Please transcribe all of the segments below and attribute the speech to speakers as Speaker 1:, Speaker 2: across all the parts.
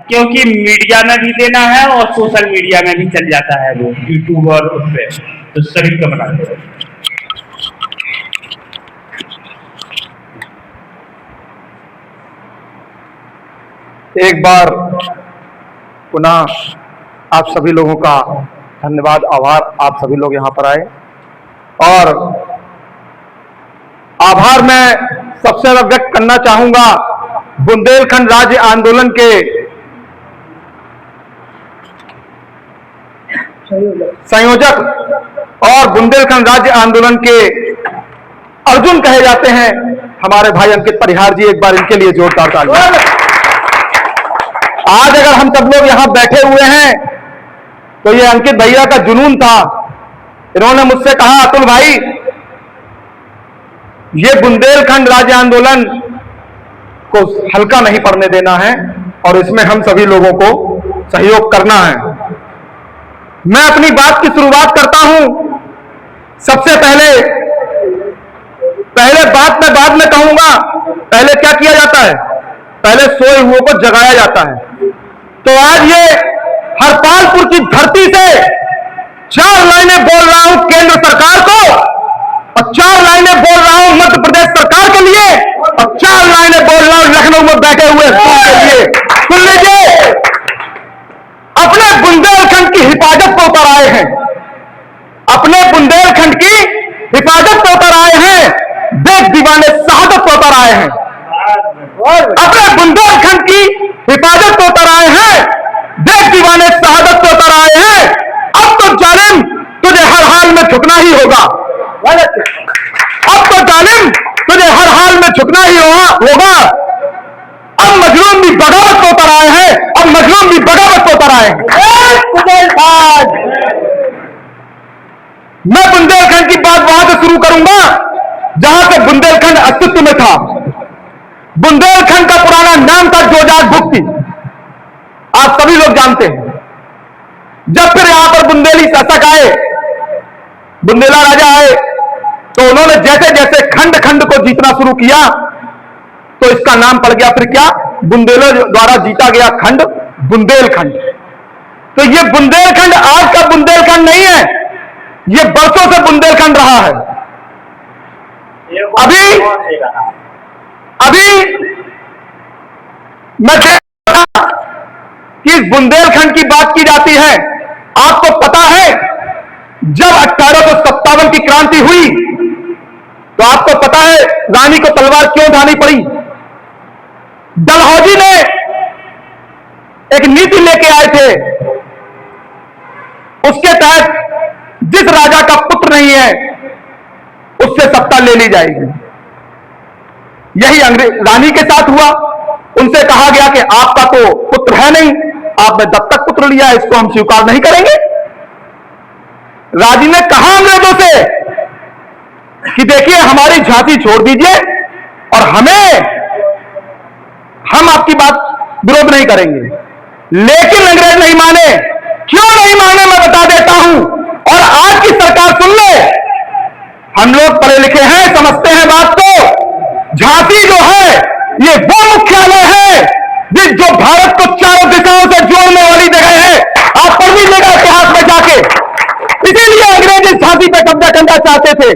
Speaker 1: क्योंकि मीडिया में भी देना है और सोशल मीडिया में भी चल जाता है, वो यूट्यूब और उस पे तो शरीर का बनाते हैं।
Speaker 2: एक बार पुनः आप सभी लोगों का धन्यवाद, आभार। आप सभी लोग यहाँ पर आए और आभार मैं सबसे ज्यादा व्यक्त करना चाहूंगा बुंदेलखंड राज्य आंदोलन के संयोजक और बुंदेलखंड राज्य आंदोलन के अर्जुन कहे जाते हैं हमारे भाई अंकित परिहार जी। एक बार इनके लिए जोरदार ताली। आज अगर हम सब लोग यहां बैठे हुए हैं तो ये अंकित भैया का जुनून था। इन्होंने मुझसे कहा, अतुल भाई ये बुंदेलखंड राज्य आंदोलन को हल्का नहीं पड़ने देना है और इसमें हम सभी लोगों को सहयोग करना है। मैं अपनी बात की शुरुआत करता हूं। सबसे पहले बात मैं बाद में कहूंगा। पहले क्या किया जाता है? पहले सोए हुओं को जगाया जाता है। तो आज ये हरपालपुर की धरती से 4 लाइनें बोल रहा हूं केंद्र सरकार को और 4 लाइनें बोल रहा हूं मध्य प्रदेश सरकार के लिए और 4 लाइनें बोल रहा हूं लखनऊ में बैठे हुए के लिए। सुन लीजिए, अपने बुंदेलखंड की हिफाजत को उतर आए हैं, अपने बुंदेलखंड की हिफाजत को उतर आए हैं, देश दीवाने शहादत को उतर आए हैं, अपने बुंदेलखंड की हिफाजत को उतर आए हैं, देश दीवाने शहादत को उतर आए हैं। अब तो जालिम तुझे हर हाल में झुकना ही होगा, अब तो जालिम तुझे हर हाल में झुकना ही होगा। अब मजलूम भी बगावत को उतर आए हैं, अब मजलूम भी बगावत को उतर आए हैं। मैं बुंदेलखंड की बात वहां से शुरू करूंगा जहां से बुंदेलखंड अस्तित्व में था। बुंदेलखंड का पुराना नाम था जोजाट भुक्ति, आप सभी लोग जानते हैं। जब फिर यहां पर बुंदेली शासक आए, बुंदेला राजा आए, तो उन्होंने जैसे जैसे खंड खंड को जीतना शुरू किया तो इसका नाम पड़ गया फिर क्या, बुंदेलों द्वारा जीता गया खंड बुंदेलखंड। तो ये बुंदेलखंड आज का बुंदेलखंड नहीं है, ये बरसों से बुंदेलखंड रहा है। अभी मैं कि इस बुंदेलखंड की बात की जाती है। आपको पता है जब 1857 की क्रांति हुई तो आपको पता है रानी को तलवार क्यों उठानी पड़ी? डलहौजी ने एक नीति लेके आए थे, उसके तहत जिस राजा का पुत्र नहीं है उससे सत्ता ले ली जाएगी। यही रानी के साथ हुआ। उनसे कहा गया कि आपका तो पुत्र है नहीं, आपने दत्तक पुत्र लिया है, इसको हम स्वीकार नहीं करेंगे। राजी ने कहा अंग्रेजों से कि देखिए हमारी झांसी छोड़ दीजिए और हम आपकी बात विरोध नहीं करेंगे। लेकिन अंग्रेज नहीं माने। क्यों नहीं माने मैं बता देता हूं। और आज की सरकार सुन ले, हम लोग पढ़े लिखे हैं, समझते हैं बात को। झांसी जो है ये वो मुख्यालय है जो भारत को चारों दिशाओं से जोड़ने वाली जगह है। आप पढ़ लीजिएगा इतिहास में जाके। इसीलिए अंग्रेज इस झांसी पे कब्जा करना चाहते थे।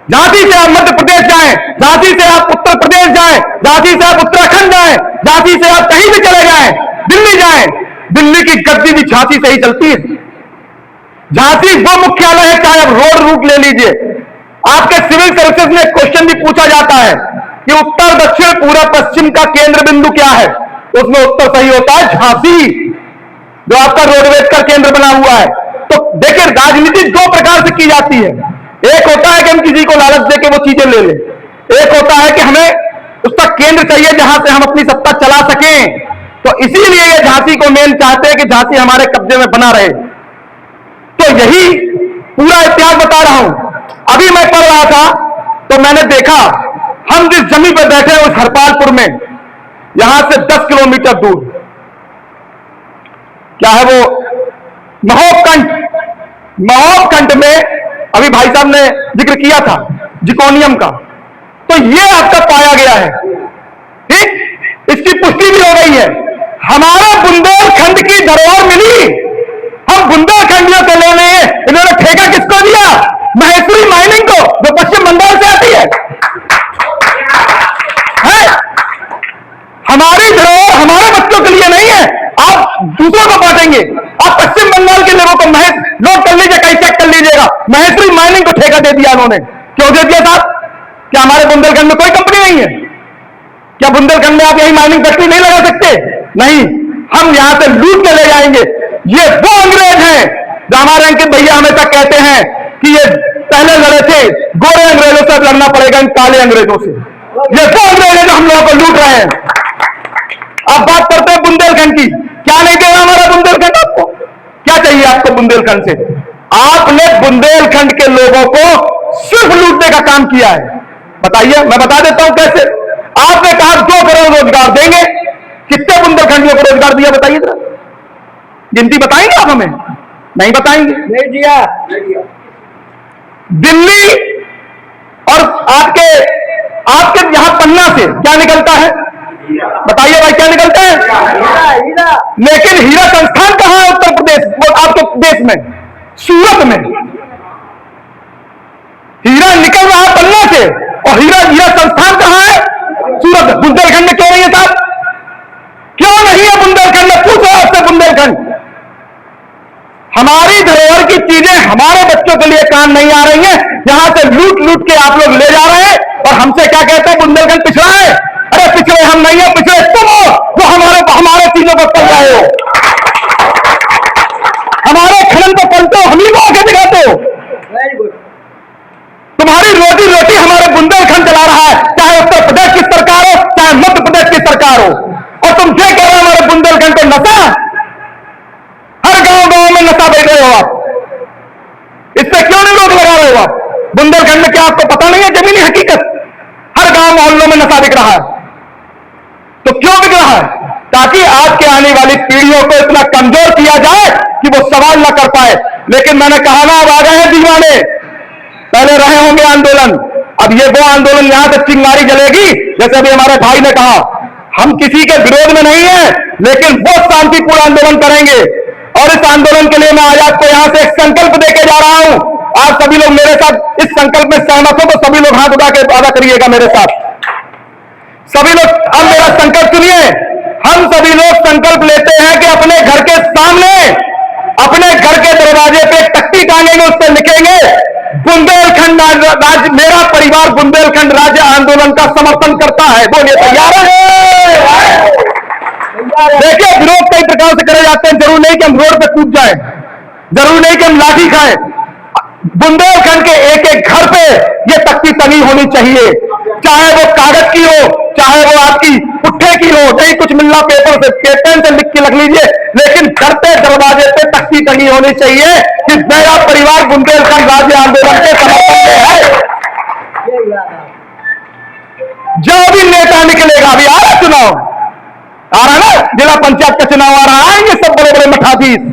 Speaker 2: झांसी से आप मध्य प्रदेश जाएं, झांसी से आप उत्तर प्रदेश जाएं, झांसी से आप उत्तराखंड जाएं, झांसी से आप कहीं भी चले जाएं, दिल्ली जाएं, दिल्ली की गद्दी भी झांसी से ही चलती है। झांसी वो मुख्यालय है। चाहे आप रोड रूट ले लीजिए, आपके सिविल सर्विसेज में क्वेश्चन भी पूछा जाता है कि उत्तर दक्षिण पूर्व पश्चिम का केंद्र बिंदु क्या है, उसमें उत्तर सही होता है झांसी, जो आपका रोडवेज का केंद्र बना हुआ है। तो देखिए राजनीति 2 प्रकार से की जाती है। एक होता है कि हम किसी को लालच देके वो चीजें ले लें, एक होता है कि हमें उसका केंद्र चाहिए जहां से हम अपनी सत्ता चला सकें। तो इसीलिए ये झांसी को मेन चाहते हैं कि झांसी हमारे कब्जे में बना रहे। तो यही पूरा इतिहास बता रहा हूं। अभी मैं पढ़ रहा था तो मैंने देखा हम जिस जमीन पर बैठे हैं उस हरपालपुर में, यहां से 10 किलोमीटर दूर क्या है वो महोबकंठ में अभी भाई साहब ने जिक्र किया था जिकोनियम का, तो ये आपका पाया गया है। ठीक, इसकी पुष्टि भी हो गई है। हमारा बुंदेलखंड की धरोहर मिली, हम बुंदेलखंडियों को लेने, इन्होंने ठेका किसको दिया? महेश्वरी माइनिंग को, जो पश्चिम बंगाल से आती है। हमारी धरोहर हमारे बच्चों के लिए नहीं है, आप दूसरों को बांटेंगे। आप पश्चिम बंगाल के लोगों को नोट कर लीजिए, कहीं चेक कर लीजिएगा, महेश्वरी माइनिंग को ठेका दे दिया उन्होंने। क्यों दे दिया साहब? क्या हमारे बुंदेलखंड में कोई कंपनी नहीं है? क्या बुंदेलखंड में आप यही माइनिंग फैक्ट्री नहीं लगा सकते? नहीं, हम यहां से लूट के ले जाएंगे। ये वो अंग्रेज हैं जो हमारे अंकित भैया हमेशा कहते हैं कि ये पहले लड़े थे गोरे अंग्रेजों से, लड़ना पड़ेगा इन काले अंग्रेजों से। ये वो अंग्रेज हैं जो हम लोगों को लूट रहे हैं। अब बात करते हैं बुंदेलखंड की। क्या नहीं देगा हमारा बुंदेलखंड आपको? क्या चाहिए आपको बुंदेलखंड से? आपने बुंदेलखंड के लोगों को सिर्फ लूटने का काम किया है। बताइए, मैं बता देता हूं कैसे। आपने कहा 2 करोड़ रोजगार देंगे, कितने बुंदेलखंडियों को रोजगार दिया बताइए जरा, गिनती बताएंगे आप हमें? नहीं बताएंगे।
Speaker 3: नहीं दिया।
Speaker 2: दिल्ली और आपके यहां पन्ना से क्या निकलता है? बताइए भाई, क्या निकलता है?
Speaker 3: हीरा।
Speaker 2: लेकिन हीरा संस्थान कहां है उत्तर प्रदेश, आपके देश में? सूरत में हीरा निकल रहा है पन्ना से, और हीरा संस्थान कहां है? सूरत। बुंदेलखंड में क्यों नहीं है साहब? क्यों नहीं है बुंदेलखंड में? पूछो आपसे बुंदेलखंड। हमारी धरोहर की चीजें हमारे बच्चों के लिए काम नहीं आ रही हैं, यहां से लूट लूट के आप लोग ले जा रहे हैं, और हमसे क्या कहते हैं बुंदेलखंड पिछड़ा है। अरे पिछड़े हम नहीं है, पिछड़े तुम हो जो हमारे चीजों पर पल रहे हो, हमारे खनन पर पलते हो, हम ही को आगे दिखाते हो।
Speaker 3: Very good.
Speaker 2: तुम्हारी रोटी रोटी हमारे बुंदेलखंड चला रहा है, चाहे उत्तर प्रदेश की सरकार हो, चाहे मध्य प्रदेश की सरकार हो। और तुम ये कह रहे हो हमारे बुंदेलखंड को नशा, हर गांव गांव में नशा बेच रहे हो आप, इस पे क्यों नहीं रोक लगा रहे हो आप? बुंदेलखंड में क्या आपको पता नहीं है जमीनी हकीकत? हर गांव मोहल्लों में नशा बिक रहा है, तो क्यों बिक रहा है? ताकि आज के आने वाली पीढ़ियों को इतना कमजोर किया जाए कि वो सवाल ना कर पाए। लेकिन मैंने कहा ना, अब आ गए हैं दीवाने। पहले रहे होंगे आंदोलन, अब ये वो आंदोलन यहां तक चिंगारी जलेगी, जैसे अभी हमारे भाई ने कहा, हम किसी के विरोध में नहीं है, लेकिन वो शांतिपूर्ण आंदोलन करेंगे। और इस आंदोलन के लिए मैं आज आपको यहां से एक संकल्प देके जा रहा हूं। आप सभी लोग मेरे साथ इस संकल्प में सहमत हो तो सभी लोग हाथ उठा के वादा करिएगा मेरे साथ। सभी लोग अब मेरा संकल्प सुनिए। हम सभी लोग संकल्प लेते हैं कि अपने घर के सामने, अपने घर के दरवाजे पे एक तख्ती टांगेंगे, उस पर लिखेंगे बुंदेलखंड राज्य, मेरा परिवार बुंदेलखंड राज्य आंदोलन का समर्थन करता है। बोलिए, तैयार है? देखिए, विरोध कई प्रकार से करे जाते हैं, जरूर नहीं कि हम रोड पे कूद जाएं, जरूर नहीं कि हम लाठी खाएं। बुंदेलखंड के एक एक घर पे ये तख्ती टंगी होनी चाहिए, चाहे वो कागज की हो, चाहे वो आपकी पुट्ठे की हो, नहीं कुछ मिलना पेपर से, पेन से लिख के रख लीजिए, लेकिन घर पे दरवाजे पे तख्ती टंगी होनी चाहिए कि मेरा परिवार बुंदेलखंड राज्य आंदोलन के समर्थन में है। जो भी नेता निकलेगा, अभी आ रहा चुनाव, आ रहा ना, जिला पंचायत का चुनाव आ रहा, आएंगे सब बड़े बड़े मठाधीश,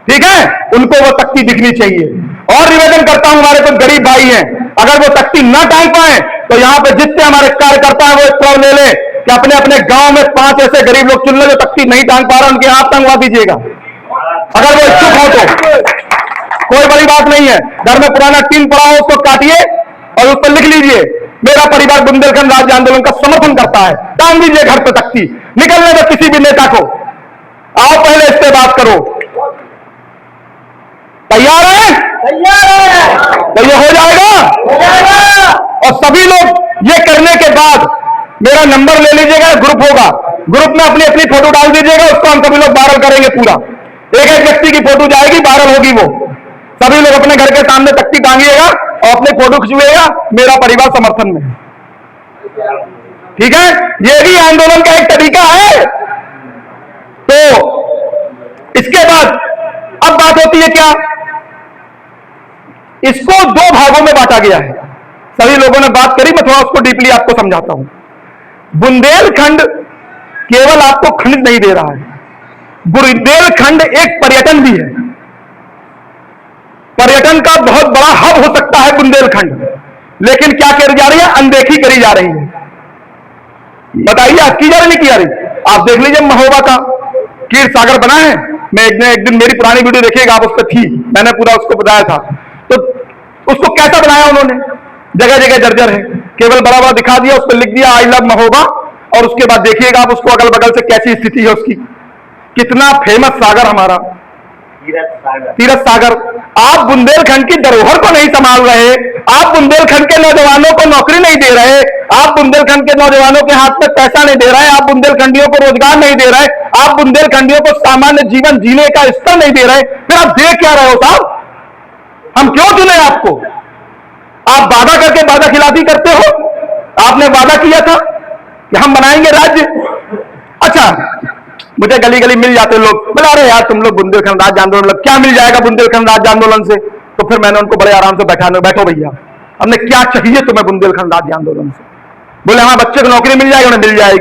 Speaker 2: ठीक है, उनको वो तख्ती दिखनी चाहिए। और निवेदन करता हूं, हमारे कुछ गरीब भाई हैं, अगर वो तख्ती न टांग पाए तो यहां पे जितने हमारे कार्यकर्ता हैं वो एक प्रण ले लें कि अपने अपने गांव में 5 ऐसे गरीब लोग चुन ले जो तख्ती नहीं टांग पा रहे, उनके हाथ टंगवा दीजिएगा, अगर वो इच्छुक हो तो। कोई बड़ी बात नहीं है, घर में पुराना टीन पड़ा हो उसको काटिए और उस पर लिख लीजिए मेरा परिवार बुंदेलखंड राज्य आंदोलन का समर्थन करता है, टांग दीजिए घर पे तख्ती। निकलने दो किसी भी नेता को, आओ पहले इस पे बात करो। तैयार है?
Speaker 3: तैयार है।
Speaker 2: तो ये हो जाएगा। और सभी लोग ये करने के बाद मेरा नंबर ले लीजिएगा, ग्रुप होगा, ग्रुप में अपनी अपनी फोटो डाल दीजिएगा, उसको हम सभी लोग वायरल करेंगे पूरा। एक एक व्यक्ति की फोटो जाएगी, वायरल होगी वो। सभी लोग अपने घर के सामने तख्ती टांगिएगा और अपनी फोटो खिंचवाइएगा, मेरा परिवार समर्थन में है, ठीक है? ये भी आंदोलन का एक तरीका है। तो इसके बाद अब बात होती है क्या, इसको 2 भागों में बांटा गया है। सभी लोगों ने बात करी, मैं थोड़ा उसको डीपली आपको समझाता हूं। बुंदेलखंड केवल आपको खनिज नहीं दे रहा है, बुंदेलखंड एक पर्यटन भी है, पर्यटन का बहुत बड़ा हब हो सकता है बुंदेलखंड। लेकिन क्या करी जा रही है? अनदेखी करी जा रही है। बताइए, आज की जा रही नहीं की जा रही? आप देख लीजिए महोबा का कीर सागर बना है। मैं एक दिन मेरी पुरानी वीडियो देखिएगा आप, उस पर थी, मैंने पूरा उसको बताया था। तो उसको कैसा बनाया उन्होंने, जगह जगह जर्जर है, केवल बड़ा बड़ा दिखा दिया, उस पर लिख दिया आई लव महोबा, और उसके बाद देखिएगा आप उसको अगल बगल से कैसी स्थिति है उसकी। कितना फेमस सागर हमारा तीरथ सागर। आप बुंदेलखंड की धरोहर को नहीं संभाल रहे, आप बुंदेलखंड के नौजवानों को नौकरी नहीं दे रहे, आप बुंदेलखंड के नौजवानों के हाथ में पैसा नहीं दे रहे, आप बुंदेलखंडियों को रोजगार नहीं दे रहे, आप बुंदेलखंडियों को सामान्य जीवन जीने का स्तर नहीं दे रहे, फिर आप दे क्या रहे हो साहब? हम क्यों चुने आपको? आप वादा करके वादा खिलाफी करते हो। आपने वादा किया था कि हम बनाएंगे राज्य। अच्छा, मुझे गली गली मिल जाते लोग, बोले अरे यार तुम लोग बुंदेलखंड राज्य आंदोलन, क्या मिल जाएगा बुंदेलखंड राज्य आंदोलन से? तो फिर मैंने उनको बड़े आराम से बैठो भैया, हमने क्या चाहिए तुम्हें बुंदेलखंड राज्य आंदोलन से? बोले हमारे बच्चे को नौकरी मिल जाएगी, उन्हें मिल जाएगी।